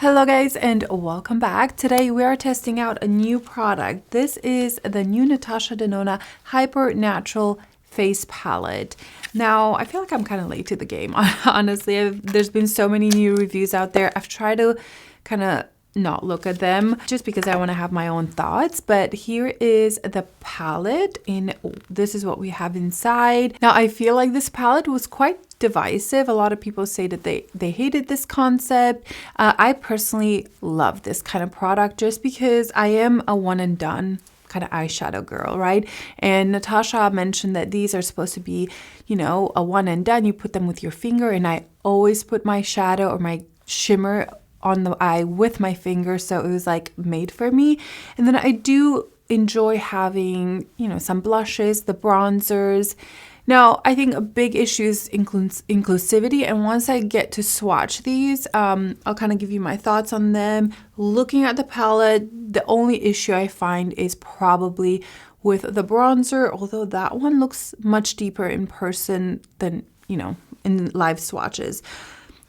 Hello guys and welcome back. Today we are testing out a new product. This is the new NATASHA DENONA Hyper Natural Face Palette. Now, I feel like I'm kind of late to the game, honestly. There's been so many new reviews out there. I've tried to kind of not look at them just because I want to have my own thoughts, but here is the palette and this is what we have inside. Now, I feel like this palette was quite divisive. A lot of people say that they hated this concept. I personally love this kind of product just because I am a one and done kind of eyeshadow girl, right? And Natasha mentioned that these are supposed to be, you know, a one and done. You put them with your finger, and I always put my shadow or my shimmer on the eye with my finger, so it was like made for me. And then I do enjoy having, you know, some blushes, the bronzers. Now, I think a big issue is inclusivity, and once I get to swatch these, I'll kind of give you my thoughts on them. Looking at the palette, the only issue I find is probably with the bronzer, although that one looks much deeper in person than, you know, in live swatches.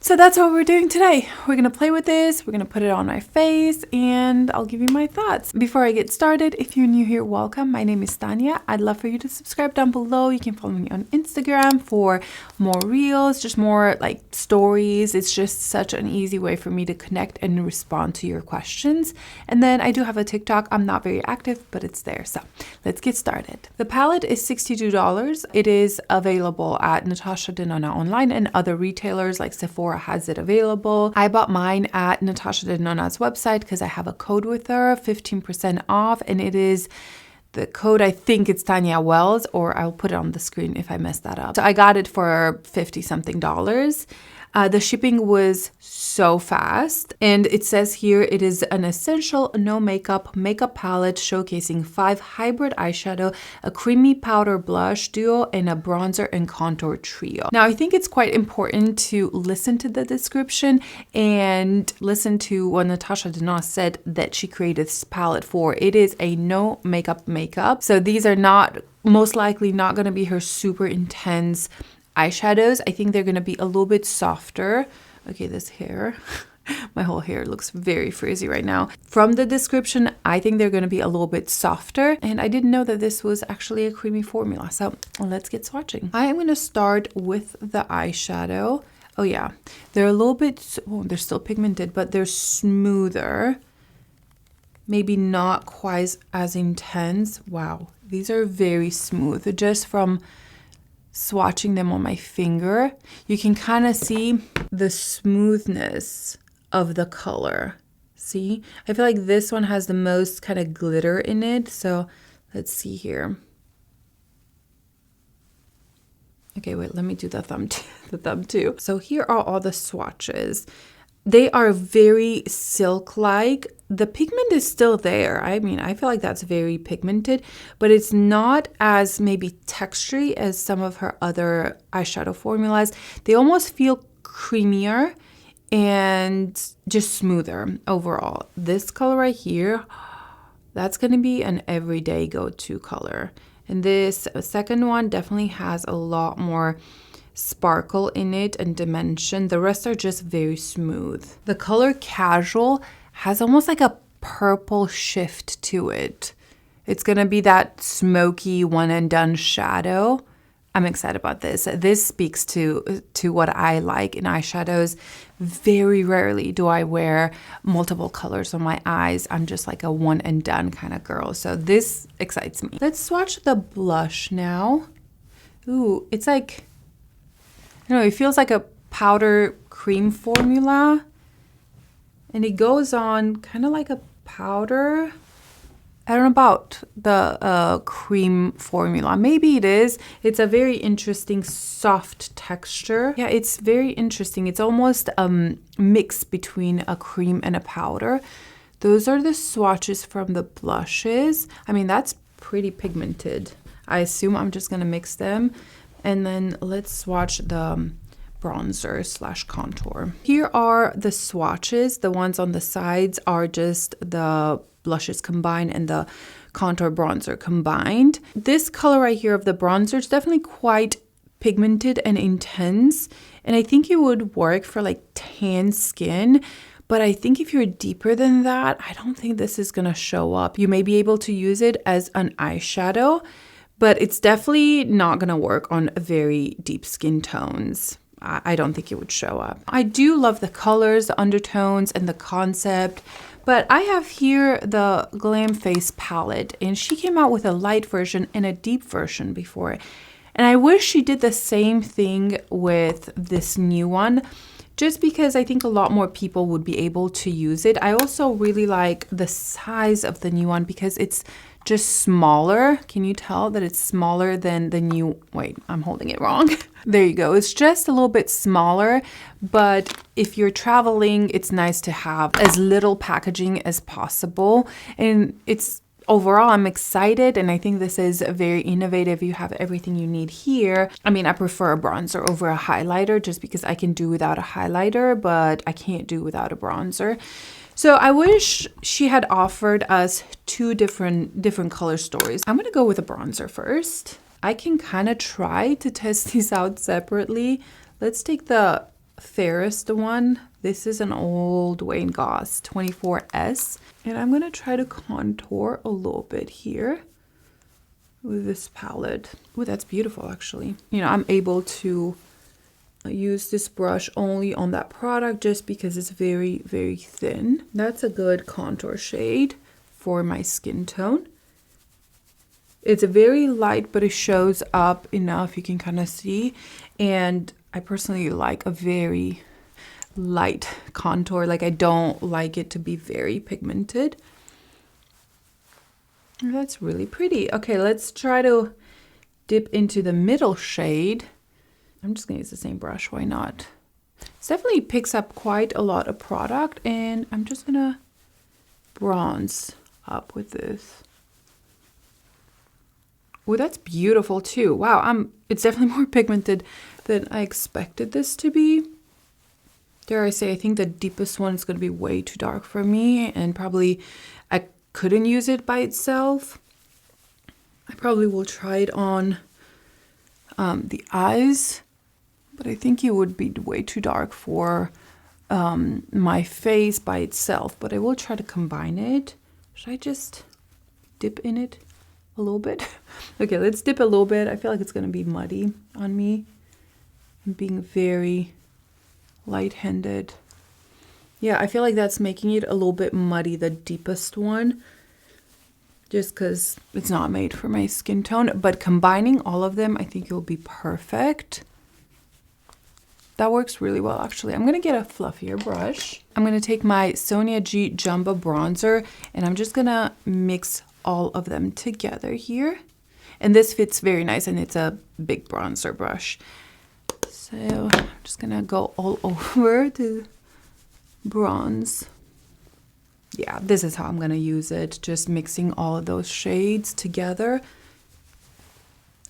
So that's what we're doing today. We're gonna play with this, we're gonna put it on my face, and I'll give you my thoughts. Before I get started, if you're new here, welcome. My name is Tania. I'd love for you to subscribe down below. You can follow me on Instagram for more reels, just more like stories. It's just such an easy way for me to connect and respond to your questions. And then I do have a TikTok. I'm not very active, but it's there. So let's get started. The palette is $62. It is available at NATASHA DENONA online and other retailers like Sephora has it available. I bought mine at NATASHA DENONA's website because I have a code with her, 15% off, and it is the code, I think it's Tania Wells, or I'll put it on the screen if I mess that up. So I got it for $50 something. The shipping was so fast, and it says here it is an essential no makeup palette showcasing 5 hybrid eyeshadow, a creamy powder blush duo, and a bronzer and contour trio. Now, I think it's quite important to listen to the description and listen to what NATASHA DENONA said that she created this palette for. It is a no makeup. So these are most likely not going to be her super intense eyeshadows. I think they're going to be a little bit softer. Okay, this hair, my whole hair looks very frizzy right now. From the description, I think they're going to be a little bit softer, and I didn't know that this was actually a creamy formula. So let's get swatching. I am going to start with the eyeshadow. Oh yeah, they're a little bit, they're still pigmented, but they're smoother. Maybe not quite as intense. Wow, these are very smooth. Just from swatching them on my finger, you can kind of see the smoothness of the color. See, I feel like this one has the most kind of glitter in it. So let's see here. Okay, wait, let me do the thumb too. So here are all the swatches. They are very silk-like. The pigment is still there. I mean, I feel like that's very pigmented, but it's not as maybe textury as some of her other eyeshadow formulas. They almost feel creamier and just smoother overall. This color right here, that's going to be an everyday go-to color. And this second one definitely has a lot more sparkle in it and dimension. The rest are just very smooth. The color Casual has almost like a purple shift to it. It's gonna be that smoky one and done shadow. I'm excited about this. This speaks to what I like in eyeshadows. Very rarely do I wear multiple colors on my eyes. I'm just like a one and done kind of girl. So this excites me. Let's swatch the blush now. Ooh, it's like, I don't know, it feels like a powder cream formula, and it goes on kind of like a powder. I don't know about the cream formula. Maybe it is. It's a very interesting soft texture. Yeah, it's very interesting. It's almost a mix between a cream and a powder. Those are the swatches from the blushes. I mean, that's pretty pigmented. I assume I'm just gonna mix them. And then let's swatch the bronzer / contour. Here are the swatches. The ones on the sides are just the blushes combined and the contour bronzer combined. This color right here of the bronzer is definitely quite pigmented and intense, and I think it would work for like tan skin, But I think if you're deeper than that, I don't think this is gonna show up. You may be able to use it as an eyeshadow, but it's definitely not gonna work on very deep skin tones. I don't think it would show up. I do love the colors, the undertones, and the concept. But I have here the Glam Face palette, and she came out with a light version and a deep version before. And I wish she did the same thing with this new one, just because I think a lot more people would be able to use it. I also really like the size of the new one because it's just smaller. Can you tell that it's smaller than the new? Wait, I'm holding it wrong. There you go. It's just a little bit smaller, but if you're traveling, it's nice to have as little packaging as possible. And it's overall, I'm excited, and I think this is very innovative. You have everything you need here. I mean, I prefer a bronzer over a highlighter just because I can do without a highlighter, but I can't do without a bronzer. So I wish she had offered us two different color stories. I'm gonna go with a bronzer first. I can kind of try to test these out separately. Let's take the fairest one. This is an old Wayne Goss 24S. And I'm gonna try to contour a little bit here with this palette. Oh, that's beautiful, actually. You know, I'm able to use this brush only on that product just because it's very, very thin. That's a good contour shade for my skin tone. It's very light, but it shows up enough, you can kind of see. And I personally like a very light contour. Like, I don't like it to be very pigmented. That's really pretty. Okay, let's try to dip into the middle shade. I'm just gonna use the same brush, why not? It definitely picks up quite a lot of product, and I'm just gonna bronze up with this. Oh, that's beautiful too. Wow, it's definitely more pigmented than I expected this to be. Dare I say, I think the deepest one is going to be way too dark for me, and probably I couldn't use it by itself. I probably will try it on the eyes, but I think it would be way too dark for my face by itself, but I will try to combine it. Should I just dip in it a little bit? Okay, let's dip a little bit. I feel like it's going to be muddy on me. I'm being very light-handed. Yeah, I feel like that's making it a little bit muddy, the deepest one, just because it's not made for my skin tone. But combining all of them, I think it will be perfect. That works really well, actually. I'm going to get a fluffier brush. I'm going to take my Sonia G Jumbo Bronzer, and I'm just going to mix all of them together here. And this fits very nice, and it's a big bronzer brush. So I'm just gonna go all over to bronze. Yeah, this is how I'm gonna use it, just mixing all of those shades together.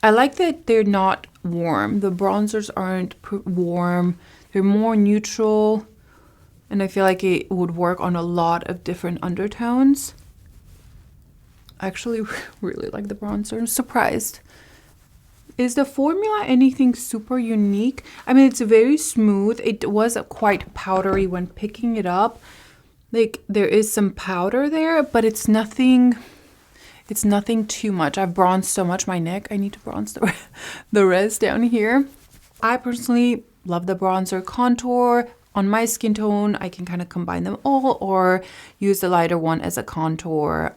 I like that they're not warm. The bronzers aren't warm. They're more neutral, and I feel like it would work on a lot of different undertones. I actually really like the bronzer. I'm surprised. Is the formula anything super unique? I mean, it's very smooth. It was quite powdery when picking it up. Like, there is some powder there, but it's nothing too much. I've bronzed so much my neck. I need to bronze the rest down here. I personally love the bronzer contour. On my skin tone, I can kind of combine them all or use the lighter one as a contour.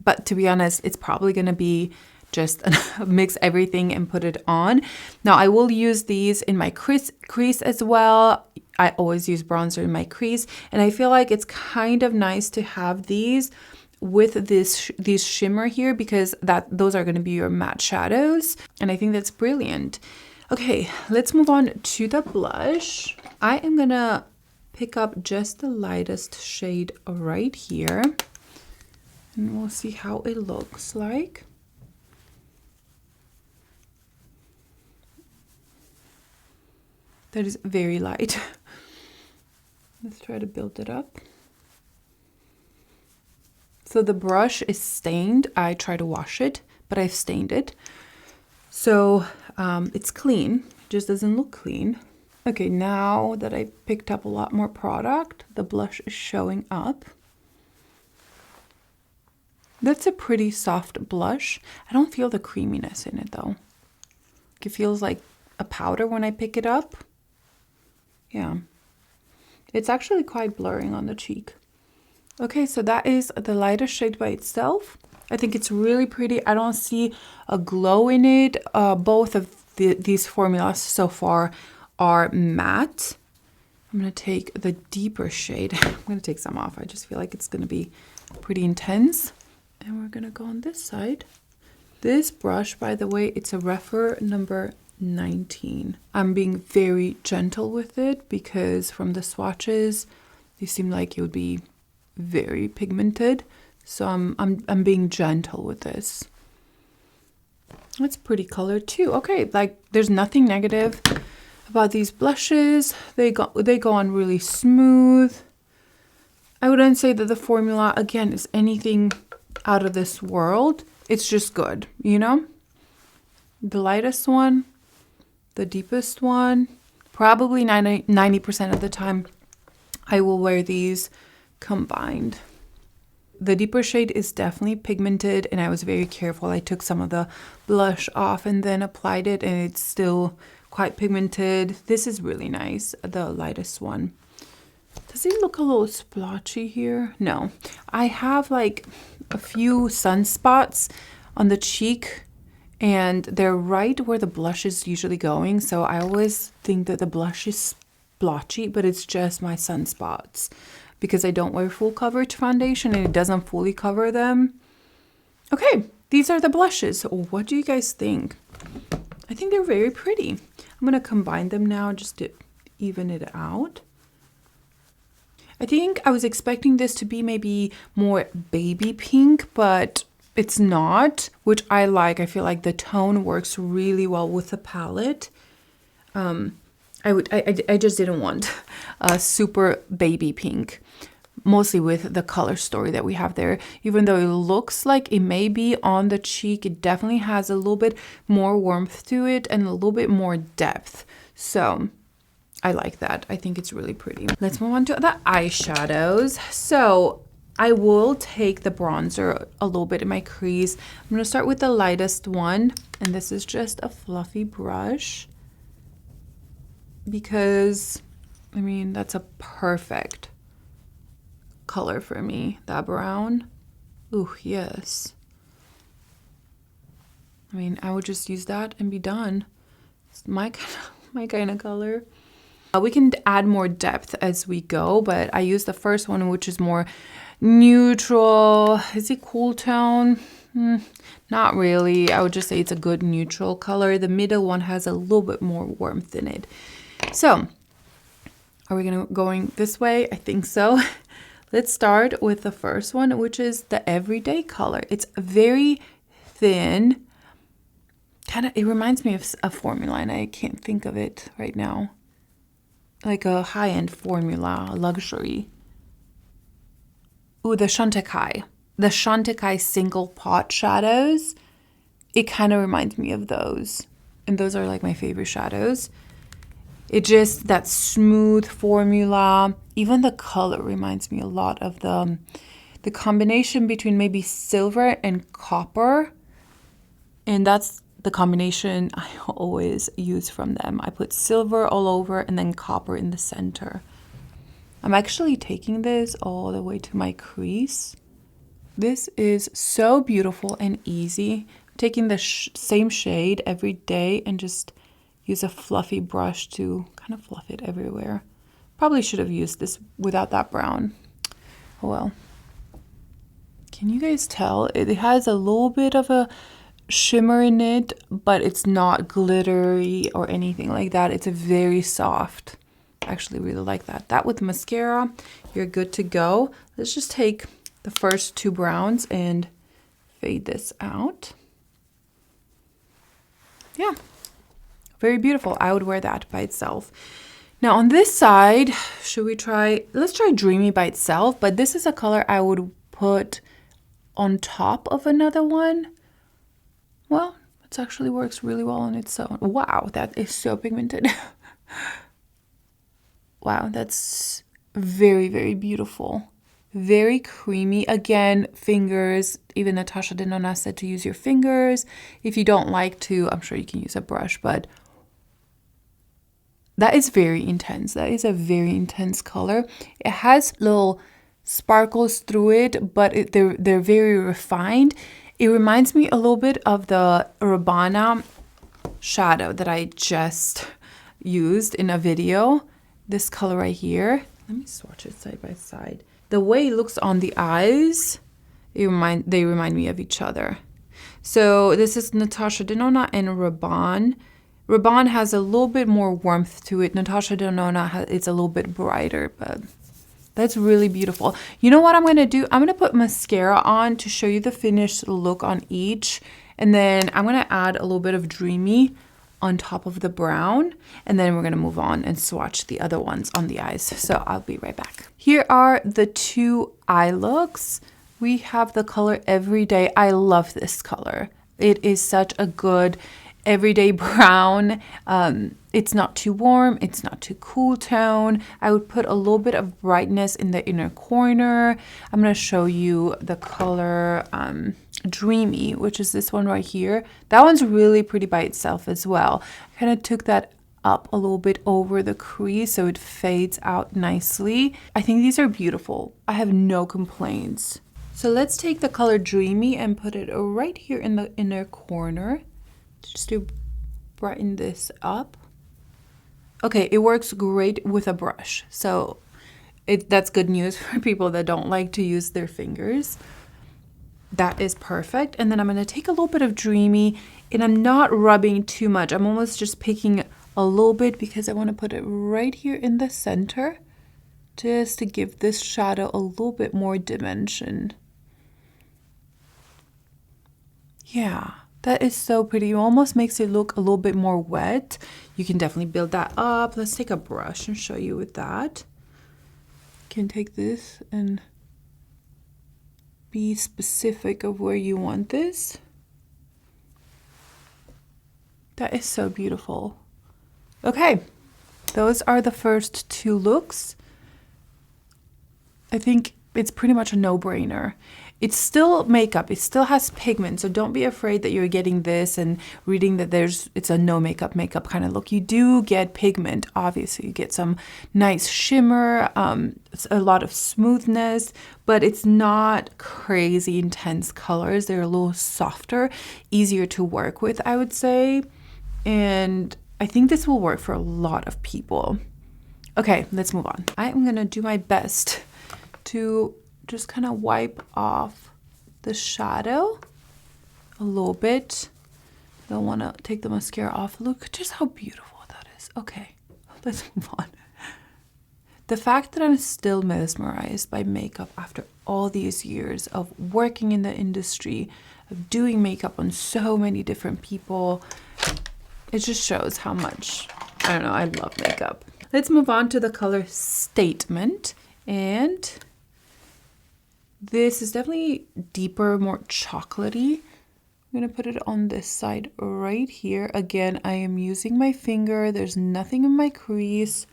But to be honest, it's probably going to be just mix everything and put it on. Now, I will use these in my crease as well. I always use bronzer in my crease, and I feel like it's kind of nice to have these with these shimmer here, because those are going to be your matte shadows, and I think that's brilliant. Okay, let's move on to the blush. I am gonna pick up just the lightest shade right here, and we'll see how it looks like. That is very light. Let's try to build it up. So the brush is stained. I try to wash it, but I've stained it. So it's clean, it just doesn't look clean. Okay, now that I picked up a lot more product, the blush is showing up. That's a pretty soft blush. I don't feel the creaminess in it though. It feels like a powder when I pick it up. Yeah. It's actually quite blurring on the cheek. Okay, so that is the lighter shade by itself. I think it's really pretty. I don't see a glow in it. Both of these formulas so far are matte. I'm going to take the deeper shade. I'm going to take some off. I just feel like it's going to be pretty intense. And we're going to go on this side. This brush, by the way, it's a Refer number 19. I'm being very gentle with it because from the swatches, they seem like it would be very pigmented. So I'm being gentle with this. It's pretty color too. Okay, like there's nothing negative about these blushes. They go on really smooth. I wouldn't say that the formula again is anything out of this world. It's just good, you know? The lightest one, the deepest one, probably 90% of the time I will wear these combined. The deeper shade is definitely pigmented and I was very careful. I took some of the blush off and then applied it and it's still quite pigmented. This is really nice, the lightest one. Does it look a little splotchy here? No. I have like a few sunspots on the cheek and they're right where the blush is usually going. So I always think that the blush is splotchy, but it's just my sunspots because I don't wear full coverage foundation and it doesn't fully cover them. Okay, these are the blushes. What do you guys think? I think they're very pretty. I'm going to combine them now just to even it out. I think I was expecting this to be maybe more baby pink, but it's not, which I like. I feel like the tone works really well with the palette. I just didn't want a super baby pink, mostly with the color story that we have there. Even though it looks like it may be on the cheek, it definitely has a little bit more warmth to it and a little bit more depth. So I like that. I think it's really pretty. Let's move on to the eyeshadows. So I will take the bronzer a little bit in my crease. I'm going to start with the lightest one. And this is just a fluffy brush. Because, I mean, that's a perfect color for me. That brown. Ooh, yes. I mean, I would just use that and be done. It's my kind of color. We can add more depth as we go, but I use the first one, which is more neutral. Is it cool tone? Not really. I would just say it's a good neutral color. The middle one has a little bit more warmth in it. So, are we going this way? I think so. Let's start with the first one, which is the everyday color. It's very thin. It reminds me of a formula, and I can't think of it right now. Like a high-end formula, a luxury. Ooh, the Chantecaille. The Chantecaille single pot shadows. It kind of reminds me of those. And those are like my favorite shadows. It just, that smooth formula. Even the color reminds me a lot of the combination between maybe silver and copper. And that's the combination I always use from them. I put silver all over and then copper in the center. I'm actually taking this all the way to my crease. This is so beautiful and easy. I'm taking the same shade every day and just use a fluffy brush to kind of fluff it everywhere. Probably should have used this without that brown. Oh well. Can you guys tell? It has a little bit of a shimmer in it, but it's not glittery or anything like that. It's a very soft. I actually really like that. That with mascara, you're good to go. Let's just take the first two browns and fade this out. Yeah, very beautiful. I would wear that by itself. Now on this side, let's try Dreamy by itself, but this is a color I would put on top of another one. Well, it actually works really well on its own. Wow, that is so pigmented. Wow, that's very, very beautiful. Very creamy. Again, fingers. Even Natasha Denona said to use your fingers. If you don't like to, I'm sure you can use a brush, but that is very intense. That is a very intense color. It has little sparkles through it, but they're very refined. It reminds me a little bit of the Urbana shadow that I just used in a video. This color right here. Let me swatch it side by side. The way it looks on the eyes, they remind me of each other. So this is Natasha Denona and Rabanne. Rabanne has a little bit more warmth to it. Natasha Denona it's a little bit brighter, but that's really beautiful. You know what I'm going to do? I'm going to put mascara on to show you the finished look on each. And then I'm going to add a little bit of Dreamy on top of the brown. And then we're going to move on and swatch the other ones on the eyes. So I'll be right back. Here are the two eye looks. We have the color Everyday. I love this color. It is such a good everyday brown. It's not too warm, it's not too cool tone. I would put a little bit of brightness in the inner corner. I'm going to show you the color Dreamy, which is this one right here. That one's really pretty by itself as well. I kind of took that up a little bit over the crease so it fades out nicely. I think these are beautiful. I have no complaints. So let's take the color Dreamy and put it right here in the inner corner just to brighten this up. Okay, it works great with a brush. So that's good news for people that don't like to use their fingers. That is perfect. And then I'm going to take a little bit of Dreamy, and I'm not rubbing too much. I'm almost just picking a little bit because I want to put it right here in the center just to give this shadow a little bit more dimension. Yeah, that is so pretty. It almost makes it look a little bit more wet. You can definitely build that up. Let's take a brush and show you with that. You can take this and be specific of where you want this. That is so beautiful. Okay, those are the first two looks. I think it's pretty much a no-brainer. It's still makeup, it still has pigment, so don't be afraid that you're getting this and reading that it's a no makeup kind of look. You do get pigment, obviously. You get some nice shimmer, a lot of smoothness, but it's not crazy intense colors. They're a little softer, easier to work with, I would say. And I think this will work for a lot of people. Okay, let's move on. I'm gonna do my best to just kind of wipe off the shadow a little bit. Don't want to take the mascara off. Look just how beautiful that is. Okay, let's move on. The fact that I'm still mesmerized by makeup after all these years of working in the industry, of doing makeup on so many different people, it just shows how much, I don't know, I love makeup. Let's move on to the color Statement. And this is definitely deeper, more chocolatey. I'm going to put it on this side right here. Again, I am using my finger. There's nothing in my crease.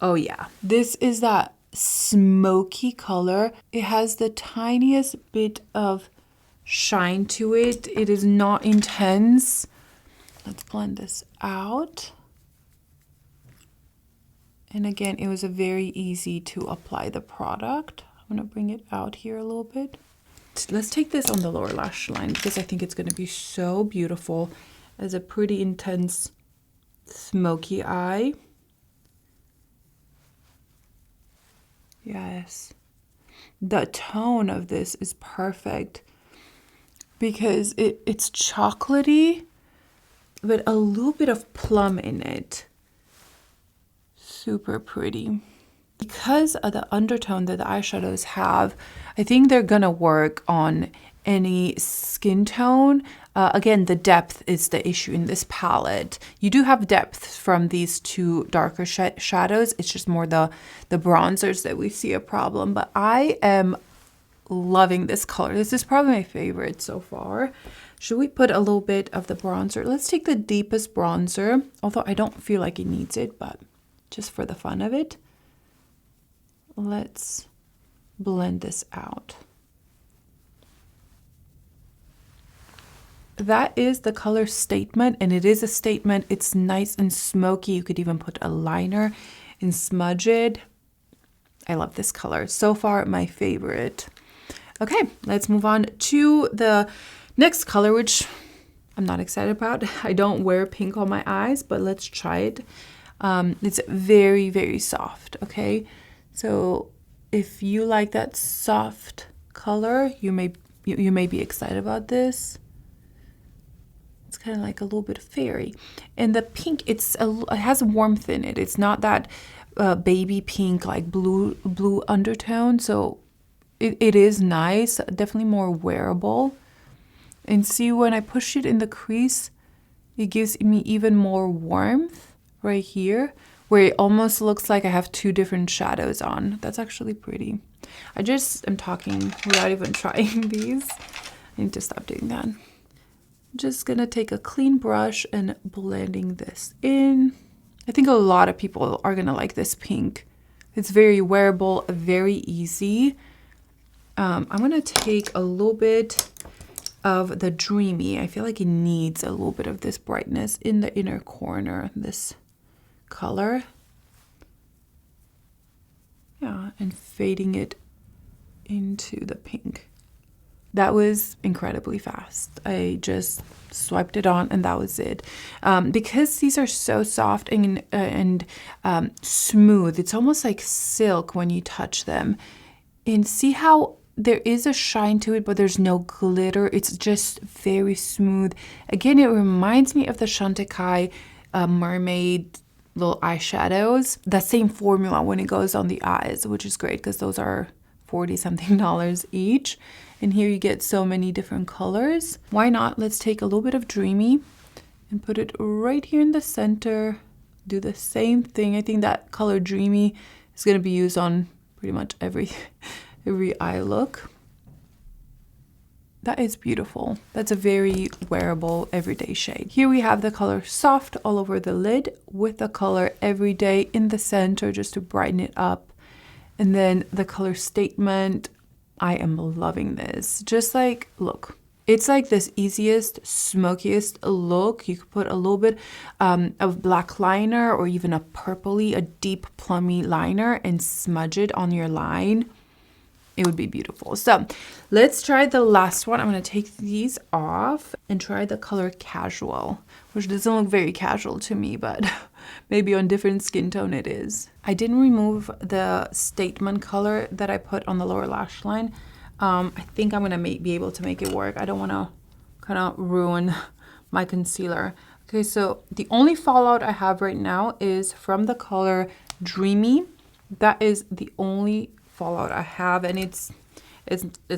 Oh yeah, this is that smoky color. It has the tiniest bit of shine to it. It is not intense. Let's blend this out. And again, it was a very easy to apply the product. I'm going to bring it out here a little bit. Let's take this on the lower lash line because I think it's going to be so beautiful as a pretty intense smoky eye. Yes. The tone of this is perfect because it's chocolatey, but a little bit of plum in it. Super pretty. Because of the undertone that the eyeshadows have, I think they're gonna work on any skin tone. Again, the depth is the issue in this palette. You do have depth from these two darker shadows. It's just more the bronzers that we see a problem. But I am loving this color. This is probably my favorite so far. Should we put a little bit of the bronzer? Let's take the deepest bronzer, although I don't feel like it needs it, but just for the fun of it. Let's blend this out. That is the color Statement, and it is a statement. It's nice and smoky. You could even put a liner and smudge it. I love this color. So far, my favorite. Okay, let's move on to the next color, which I'm not excited about. I don't wear pink on my eyes, but let's try it. It's very, very soft, okay? So if you like that soft color, you may be excited about this. It's kind of like a little bit fairy. And the pink, it has warmth in it. It's not that baby pink, like blue undertone. So it is nice, definitely more wearable. And see, when I push it in the crease, it gives me even more warmth right here, where it almost looks like I have two different shadows on. That's actually pretty. I just am talking without even trying these. I need to stop doing that. Just gonna take a clean brush and blending this in. I think a lot of people are gonna like this pink. It's very wearable, very easy. I'm gonna take a little bit of the Dreamy. I feel like it needs a little bit of this brightness in the inner corner, this color. Yeah, and fading it into the pink. That was incredibly fast. I just swiped it on and that was it. Because these are so soft and smooth, it's almost like silk when you touch them. And see how there is a shine to it, but there's no glitter. It's just very smooth. Again, it reminds me of the Chantecaille mermaid little eyeshadows. That same formula when it goes on the eyes, which is great because those are $40-something each. And here you get so many different colors. Why not? Let's take a little bit of Dreamy and put it right here in the center. Do the same thing. I think that color Dreamy is going to be used on pretty much every eye look. That is beautiful. That's a very wearable everyday shade. Here we have the color Soft all over the lid with the color Everyday in the center just to brighten it up. And then the color Statement. I am loving this. Just like, look, it's like this easiest, smokiest look. You could put a little bit of black liner or even a purpley, a deep plummy liner and smudge it on your line. It would be beautiful. So let's try the last one. I'm going to take these off and try the color Casual, which doesn't look very casual to me, but maybe on different skin tone it is. I didn't remove the Statement color that I put on the lower lash line. I think I'm going to be able to make it work. I don't want to kind of ruin my concealer. Okay, so the only fallout I have right now is from the color Dreamy. That is the only fallout I have, and it's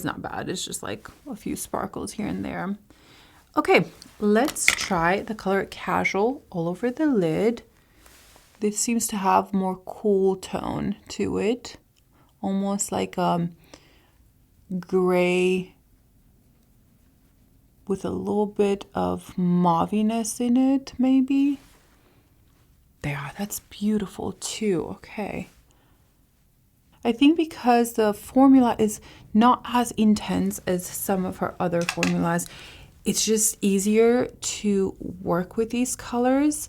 not bad. It's just like a few sparkles here and there. Okay, let's try the color Casual all over the lid. This seems to have more cool tone to it, almost like gray with a little bit of mauviness in it, maybe. There, that's beautiful too. Okay. I think because the formula is not as intense as some of her other formulas, it's just easier to work with these colors.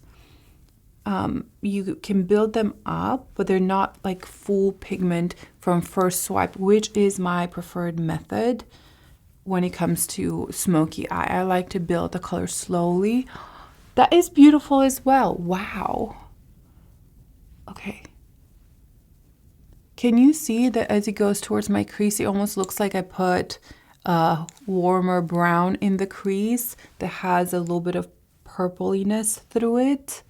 You can build them up, but they're not like full pigment from first swipe, which is my preferred method when it comes to smoky eye. I like to build the color slowly. That is beautiful as well. Wow. Okay. Can you see that as it goes towards my crease, it almost looks like I put a warmer brown in the crease that has a little bit of purpliness through it?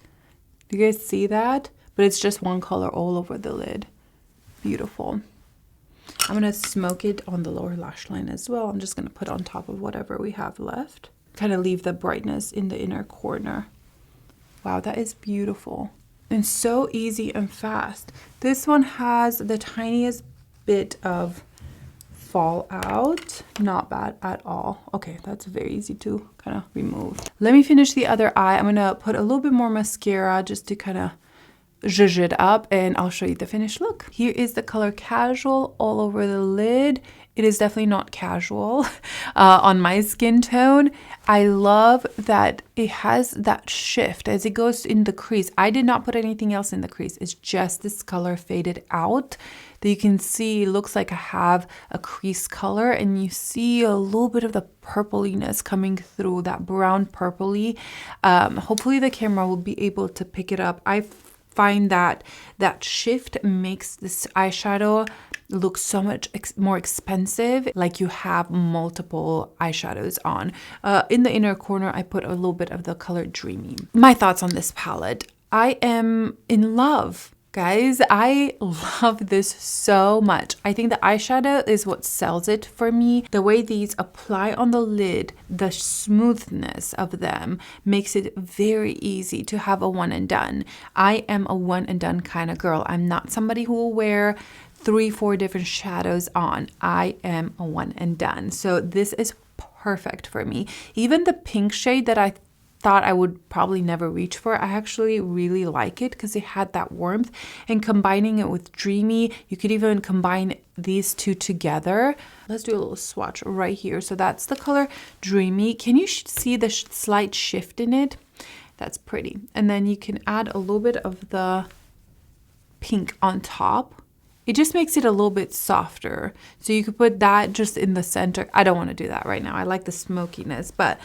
Do you guys see that? But it's just one color all over the lid. Beautiful. I'm going to smoke it on the lower lash line as well. I'm just going to put on top of whatever we have left. Kind of leave the brightness in the inner corner. Wow, that is beautiful. And so easy and fast. This one has the tiniest bit of fallout. Not bad at all. Okay, that's very easy to kind of remove. Let me finish the other eye. I'm gonna put a little bit more mascara just to kind of zhuzh it up and I'll show you the finished look. Here is the color Casual all over the lid. It is definitely not casual on my skin tone. I love that it has that shift as it goes in the crease. I did not put anything else in the crease. It's just this color faded out that you can see. It looks like I have a crease color, and you see a little bit of the purpliness coming through, that brown purpley. Hopefully the camera will be able to pick it up. I find that that shift makes this eyeshadow look so much more expensive, like you have multiple eyeshadows on. In the inner corner, I put a little bit of the color Dreamy. My thoughts on this palette. I am in love. Guys, I love this so much. I think the eyeshadow is what sells it for me. The way these apply on the lid, the smoothness of them makes it very easy to have a one and done. I am a one and done kind of girl. I'm not somebody who will wear 3-4 different shadows on. I am a one and done. So this is perfect for me. Even the pink shade that I thought I would probably never reach for, I actually really like it because it had that warmth. And combining it with Dreamy, you could even combine these two together. Let's do a little swatch right here. So that's the color Dreamy. Can you see the slight shift in it? That's pretty. And then you can add a little bit of the pink on top. It just makes it a little bit softer. So you could put that just in the center. I don't want to do that right now. I like the smokiness, but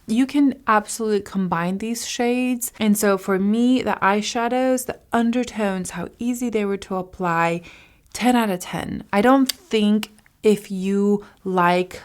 you can absolutely combine these shades. And so for me, the eyeshadows, the undertones, how easy they were to apply, 10 out of 10. I don't think if you like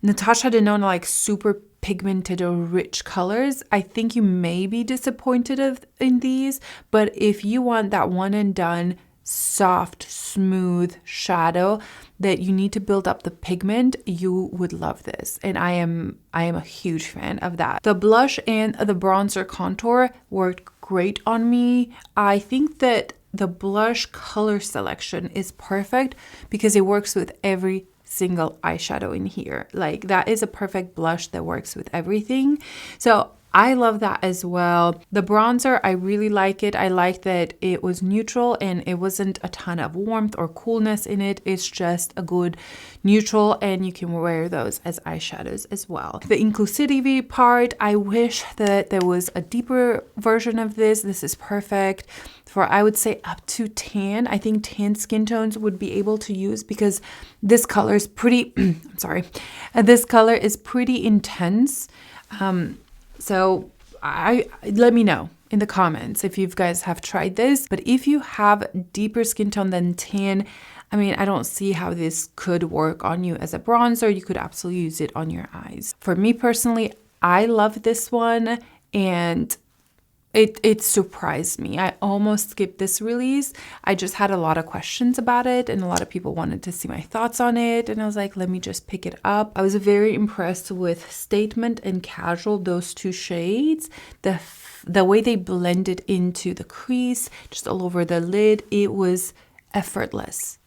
NATASHA DENONA, like super pigmented or rich colors, I think you may be disappointed in these. But if you want that one and done, soft, smooth shadow that you need to build up the pigment, you would love this. And I am a huge fan of that. The blush and the bronzer contour worked great on me. I think that the blush color selection is perfect because it works with every single eyeshadow in here. Like, that is a perfect blush that works with everything. So I love that as well. The bronzer, I really like it. I like that it was neutral and it wasn't a ton of warmth or coolness in it. It's just a good neutral, and you can wear those as eyeshadows as well. The inclusivity part, I wish that there was a deeper version of this. This is perfect for, I would say, up to tan. I think tan skin tones would be able to use because this color is pretty, I'm sorry, this color is pretty intense. So let me know in the comments if you guys have tried this. But if you have deeper skin tone than tan, I mean, I don't see how this could work on you as a bronzer. You could absolutely use it on your eyes. For me personally, I love this one, and it surprised me. I almost skipped this release. I just had a lot of questions about it, and a lot of people wanted to see my thoughts on it. And I was like, let me just pick it up. I was very impressed with Statement and Casual, those two shades. The way they blended into the crease, just all over the lid, it was effortless.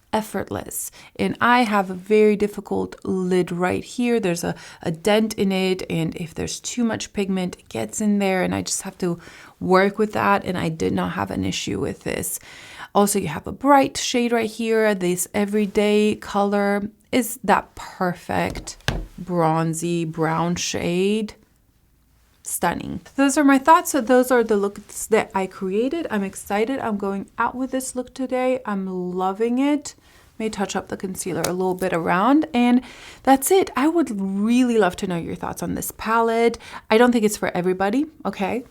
And I have a very difficult lid right here. There's a dent in it, and if there's too much pigment, it gets in there, and I just have to work with that, and I did not have an issue with this. Also, you have a bright shade right here. This everyday color is that perfect bronzy brown shade. Stunning. Those are my thoughts. So those are the looks that I created. I'm excited. I'm going out with this look today. I'm loving it. May touch up the concealer a little bit around, and that's it. I would really love to know your thoughts on this palette. I don't think it's for everybody, okay?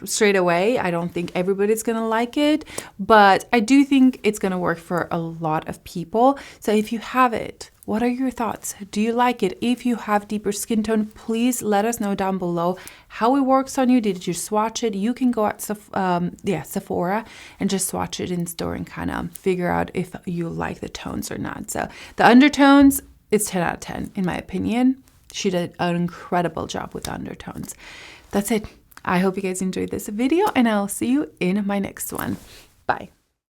Straight away, I don't think everybody's gonna like it, but I do think it's gonna work for a lot of people. So if you have it, what are your thoughts? Do you like it? If you have deeper skin tone, please let us know down below how it works on you. Did you swatch it? You can go at Sephora and just swatch it in store and kind of figure out if you like the tones or not. So the undertones, it's 10 out of 10 in my opinion. She did an incredible job with the undertones. That's it. I hope you guys enjoyed this video, and I'll see you in my next one. Bye.